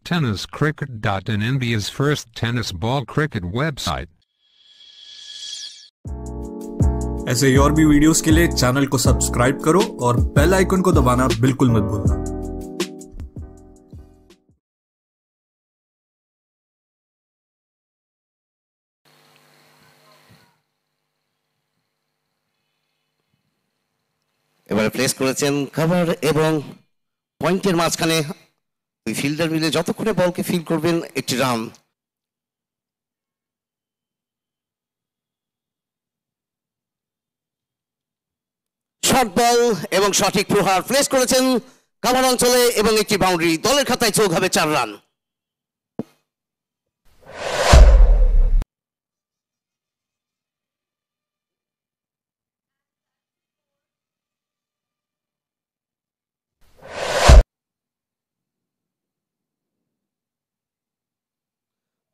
tenniscricket.in, India's first tennis ball cricket website. ऐसे ही और भी वीडियोस के लिए चैनल को सब्सक्राइब करो और बेल आइकन को दबाना बिल्कुल मत भूलना। এবারে প্লেস করেছেন কভার এবং পয়েন্টের মাঝখানে দুই ফিল্ডার মিলে যতক্ষণে বলকে ফিল করবেন একটি রান। শর্ট বল এবং সঠিক প্রহার প্লেস করেছেন কভার অঞ্চলে এবং একটি বাউন্ডারি, দলের খাতায় যোগ হবে 4 রান।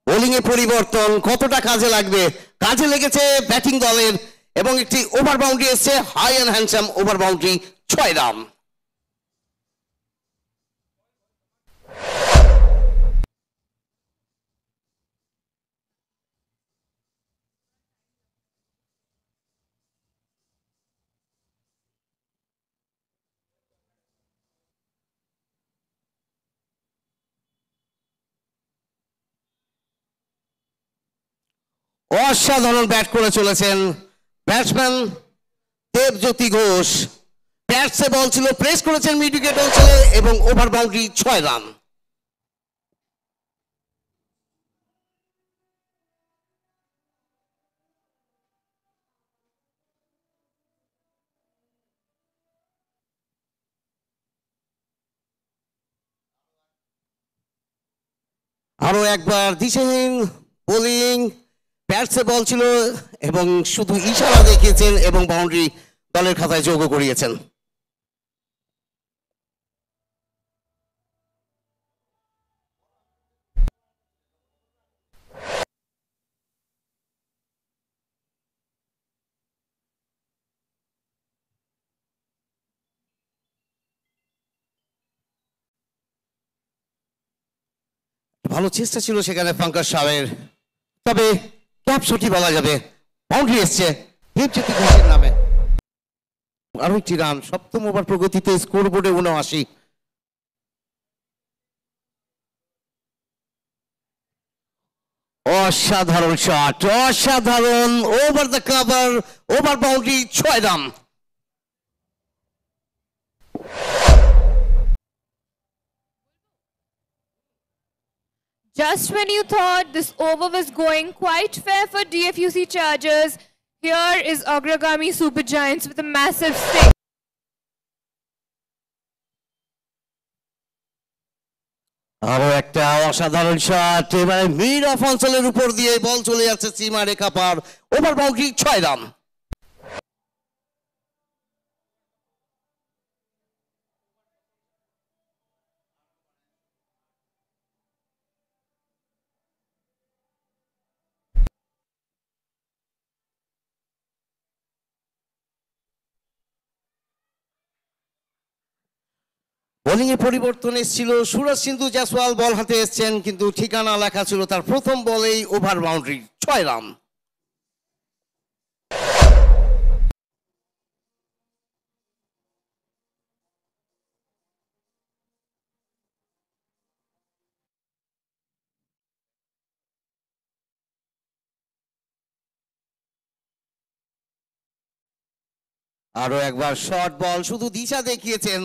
বোলিং এ পরিবর্তন কতটা কাজে লাগবে, কাজে লেগেছে ব্যাটিং দলের এবং একটি ওভার বাউন্ডারি এসেছে, high and handsome over boundary, 6 রান। অসাধারণ ব্যাট করে চলেছেন ব্যাটসম্যান দেবজ্যোতি ঘোষ। ব্যাটসে বল ছিল, প্রেস করেছেন মিড উইকেট অঞ্চলে এবং ওভার বাউন্ডারি, 6 রান। আরো একবার দিশেহীন বোলিং, ব্যাটসে বল ছিল এবং শুধু ইশারা দেখিয়েছেন এবং বাউন্ডারি দলের খাতায় যোগ করিয়েছেন। ভালো চেষ্টা ছিল সেখানে পঙ্কজ সাহের, তবে ক্যাপ শটই বলা যাবে। বাউন্ডারি এসছে দেবজ্যোতি ঘোষের নামে। আরো একটি রান, সপ্তম ওভার প্রগতিতে স্কোর বোর্ডে 79। অসাধারণ শট, অসাধারণ, over the cover, over boundary, 6 run. Just when you thought this over was going quite fair for DFUC Chargers, here is Agragami Super Giants with a massive six. আরো একটা অসাধারণ shot, এবারে mid of অঞ্চলের উপর দিয়ে বল চলে যাচ্ছে সীমা রেখা পার, over boundary, 6 run. Bowling এ পরিবর্তন এসেছিল, সুরজ সিন্ধু জয়সওয়াল বল হাতে এসেছেন, কিন্তু ঠিকানা লেখা ছিল তার প্রথম বলেই ওভার বাউন্ডারি, 6 রান। আরো একবার শর্ট বল, শুধু দিশা দেখিয়েছেন,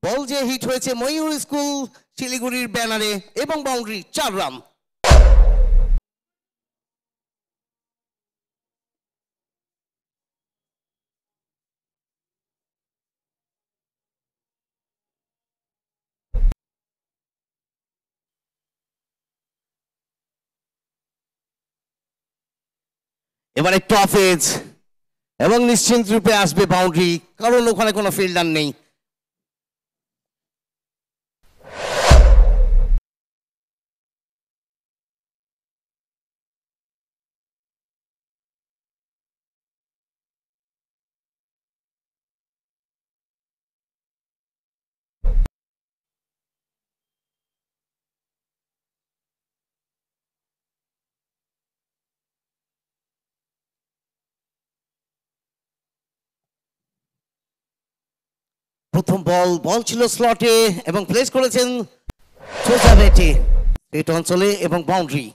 বল যে হিট হয়েছে ময়ূর স্কুল শিলিগুড়ির ব্যানারে এবং বাউন্ডারি, 4 রান। এবারে টপ এজ এবং নিশ্চিন্ত রূপে আসবে বাউন্ডারি, কারণ ওখানে কোনো ফিল্ডার নেই। প্রথম বল ছিল স্লটে এবং প্লেস করেছেন সোজা ব্যাটে স্ট্রেট অঞ্চলে এবং বাউন্ডারি।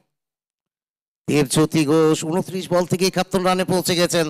দেবজ্যোতি ঘোষ 29 বল থেকে 71 রানে পৌঁছে গেছেন।